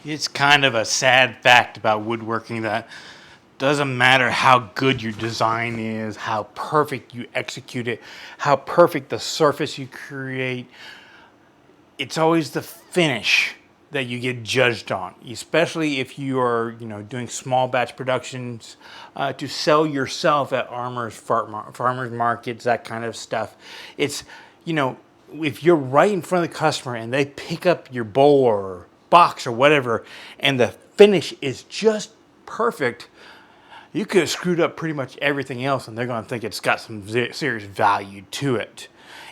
It's kind of a sad fact about woodworking that doesn't matter how good your design is, how perfect you execute it, how perfect the surface you create, it's always the finish that you get judged on, especially if you are, doing small batch productions to sell yourself at farmers markets, that kind of stuff. It's, if you're right in front of the customer and they pick up your bowl or box or whatever, and the finish is just perfect, you could have screwed up pretty much everything else, and they're going to think it's got some serious value to it.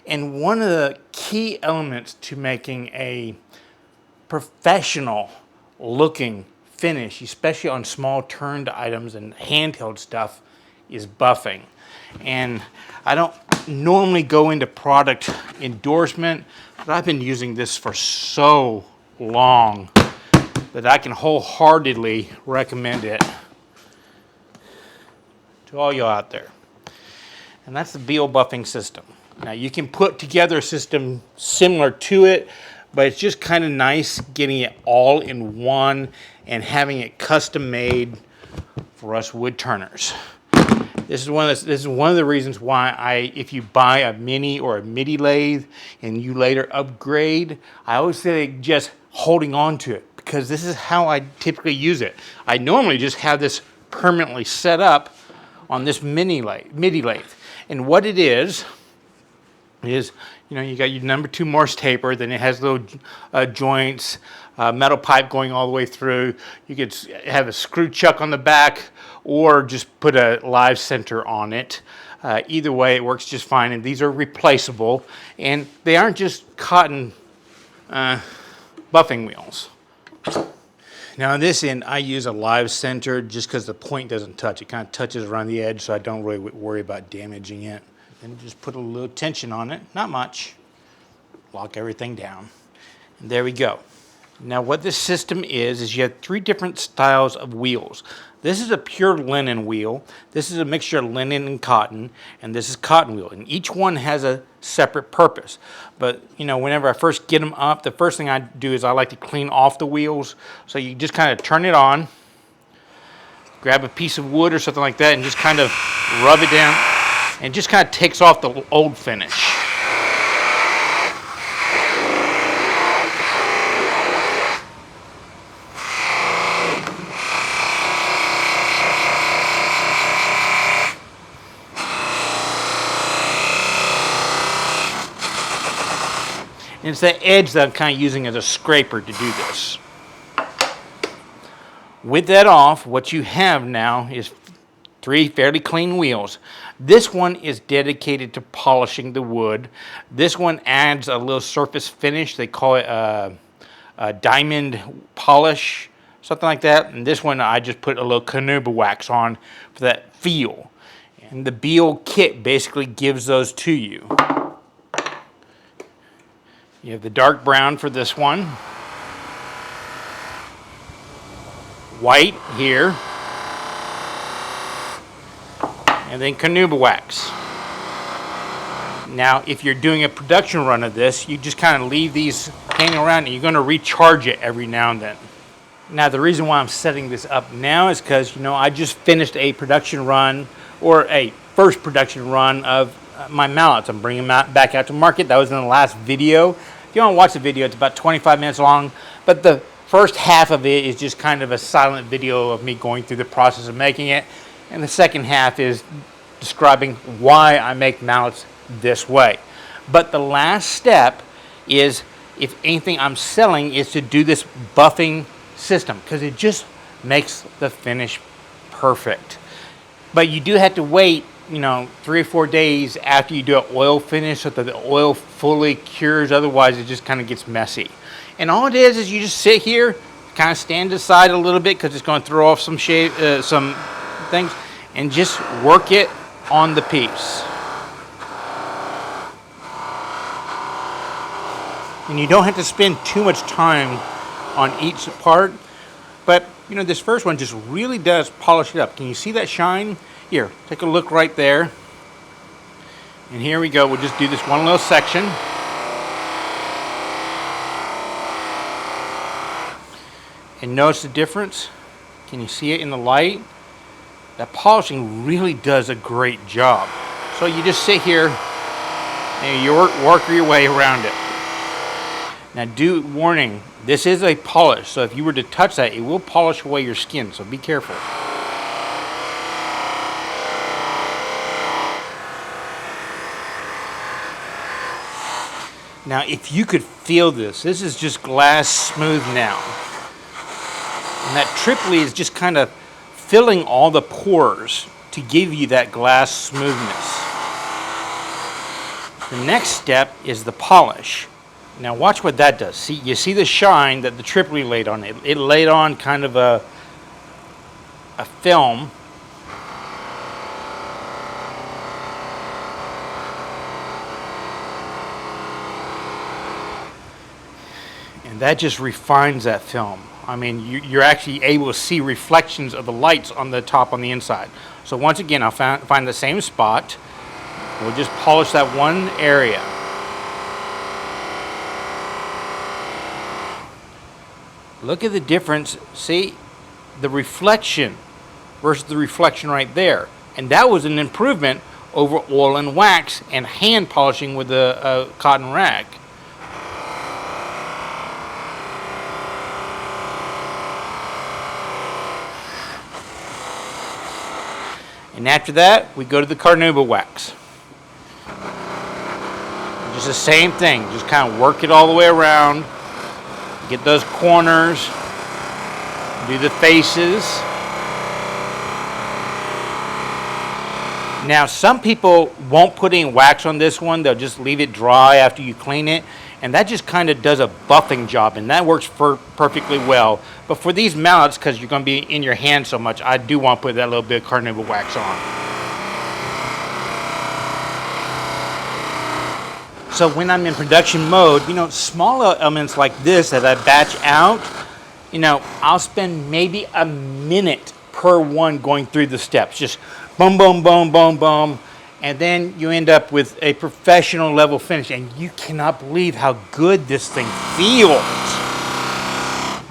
And one of the key elements to making a professional looking finish, especially on small turned items and handheld stuff, is buffing. And I don't normally go into product endorsement, but I've been using this for so long that I can wholeheartedly recommend it to all y'all out there. And that's the Beall Buffing System. Now you can put together a system similar to it, but it's just kind of nice getting it all in one and having it custom made for us wood turners. This is one of the reasons why if you buy a mini or a midi lathe and you later upgrade, I always say just holding on to it, because this is how I typically use it. I normally just have this permanently set up on this midi lathe. And what it is you got your number 2 Morse taper, then it has little joints, metal pipe going all the way through. You could have a screw chuck on the back or just put a live center on it. Either way, it works just fine, and these are replaceable, and they aren't just cotton buffing wheels. Now on this end, I use a live center just because the point doesn't touch. It kind of touches around the edge, so I don't really worry about damaging it. And just put a little tension on it, not much. Lock everything down. And there we go. Now what this system is you have 3 different styles of wheels. This is a pure linen wheel. This is a mixture of linen and cotton, and this is cotton wheel. And each one has a separate purpose. But whenever I first get them up, the first thing I do is I like to clean off the wheels. So you just kind of turn it on, grab a piece of wood or something like that, and just kind of rub it down, and just kind of takes off the old finish. And it's that edge that I'm kind of using as a scraper to do this. With that off, what you have now is 3 fairly clean wheels. This one is dedicated to polishing the wood. This one adds a little surface finish. They call it a diamond polish, something like that. And this one, I just put a little carnauba wax on for that feel. And the Beall kit basically gives those to you. You have the dark brown for this one, white here, and then carnauba wax. Now, if you're doing a production run of this, you just kind of leave these hanging around, and you're going to recharge it every now and then. Now, the reason why I'm setting this up now is because, I just finished a production run, or a first production run of my mallets. I'm bringing them back out to market. That was in the last video. If you want to watch the video, it's about 25 minutes long, but the first half of it is just kind of a silent video of me going through the process of making it, and the second half is describing why I make mallets this way. But the last step is, if anything I'm selling, is to do this buffing system, because it just makes the finish perfect. But you do have to wait 3 or 4 days after you do an oil finish so that the oil fully cures. Otherwise, it just kind of gets messy. And all it is you just sit here, kind of stand aside a little bit because it's going to throw off some things, and just work it on the piece. And you don't have to spend too much time on each part, but this first one just really does polish it up. Can you see that shine? Here, take a look right there. And here we go. We'll just do this one little section. And notice the difference? Can you see it in the light? That polishing really does a great job. So you just sit here and you work your way around it. Now warning, this is a polish, so if you were to touch that, it will polish away your skin, so be careful. Now if you could feel this is just glass smooth now. And that triply is just kind of filling all the pores to give you that glass smoothness. The next step is the polish. Now watch what that does. See, you see the shine that the triply laid on it. It laid on kind of a film. And that just refines that film. I mean, you're actually able to see reflections of the lights on the top on the inside. So once again, I'll find the same spot. We'll just polish that one area. Look at the difference. See the reflection versus the reflection right there. And that was an improvement over oil and wax and hand polishing with a cotton rag. And after that, we go to the carnauba wax. Just the same thing. Just kind of work it all the way around. Get those corners. Do the faces. Now, some people won't put any wax on this one. They'll just leave it dry after you clean it. And that just kind of does a buffing job, and that works perfectly well. But for these mallets, because you're going to be in your hand so much, I do want to put that little bit of carnauba wax on. So when I'm in production mode, small elements like this that I batch out, I'll spend maybe a minute per one going through the steps. Just boom, boom, boom, boom, boom. And then you end up with a professional level finish, and you cannot believe how good this thing feels.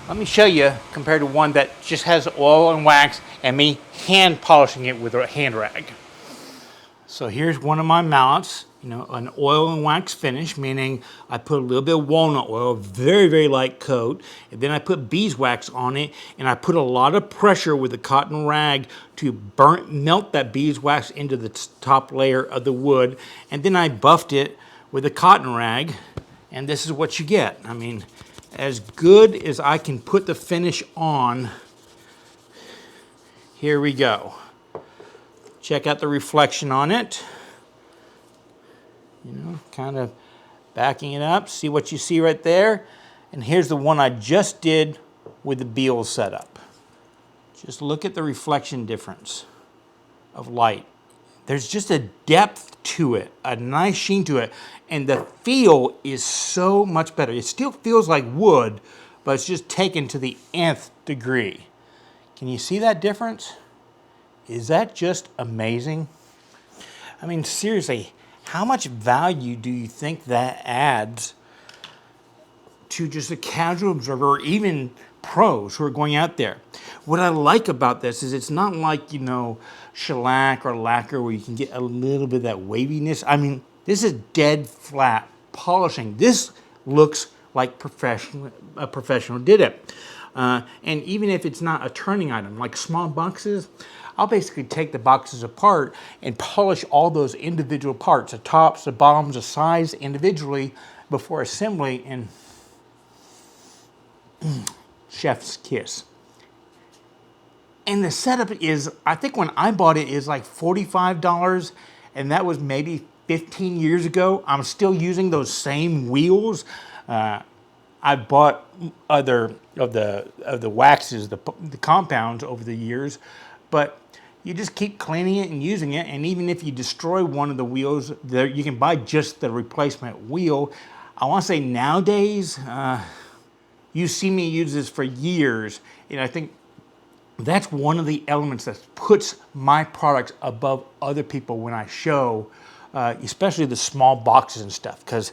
Let me show you compared to one that just has oil and wax and me hand polishing it with a hand rag. So here's one of my mallets, an oil and wax finish, meaning I put a little bit of walnut oil, very, very light coat, and then I put beeswax on it, and I put a lot of pressure with a cotton rag to melt that beeswax into the top layer of the wood, and then I buffed it with a cotton rag, and this is what you get. I mean, as good as I can put the finish on, here we go. Check out the reflection on it. Kind of backing it up. See what you see right there? And here's the one I just did with the Beall setup. Just look at the reflection difference of light. There's just a depth to it, a nice sheen to it, and the feel is so much better. It still feels like wood, but it's just taken to the nth degree. Can you see that difference? Is that just amazing? I mean, seriously, how much value do you think that adds to just a casual observer or even pros who are going out there? What I like about this is it's not like, shellac or lacquer where you can get a little bit of that waviness. I mean, this is dead flat polishing. This looks like a professional did it. And even if it's not a turning item, like small boxes, I'll basically take the boxes apart and polish all those individual parts, the tops, the bottoms, the sides individually before assembly, and chef's kiss. And the setup is, I think when I bought it, is like $45, and that was maybe 15 years ago. I'm still using those same wheels. I bought other of the waxes, the compounds over the years, but you just keep cleaning it and using it, and even if you destroy one of the wheels, you can buy just the replacement wheel. I want to say nowadays, you see me use this for years, and I think that's one of the elements that puts my products above other people when I show, especially the small boxes and stuff, because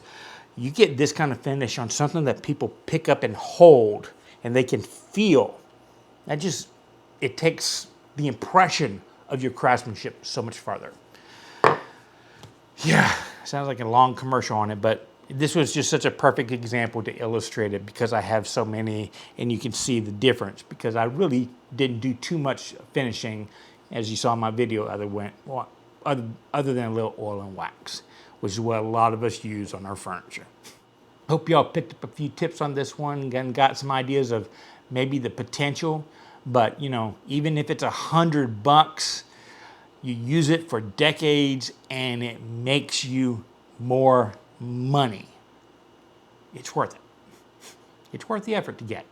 you get this kind of finish on something that people pick up and hold, and they can feel. It takes the impression of your craftsmanship so much farther. Yeah, sounds like a long commercial on it, but this was just such a perfect example to illustrate it because I have so many, and you can see the difference because I really didn't do too much finishing, as you saw in my video, other than a little oil and wax, which is what a lot of us use on our furniture. Hope y'all picked up a few tips on this one and got some ideas of maybe the potential, but you know, even if it's $100, you use it for decades and it makes you more money. It's worth it. It's worth the effort to get.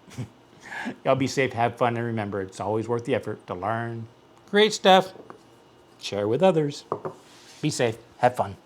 Y'all be safe, have fun, and remember, it's always worth the effort to learn great stuff, share with others. Be safe, have fun.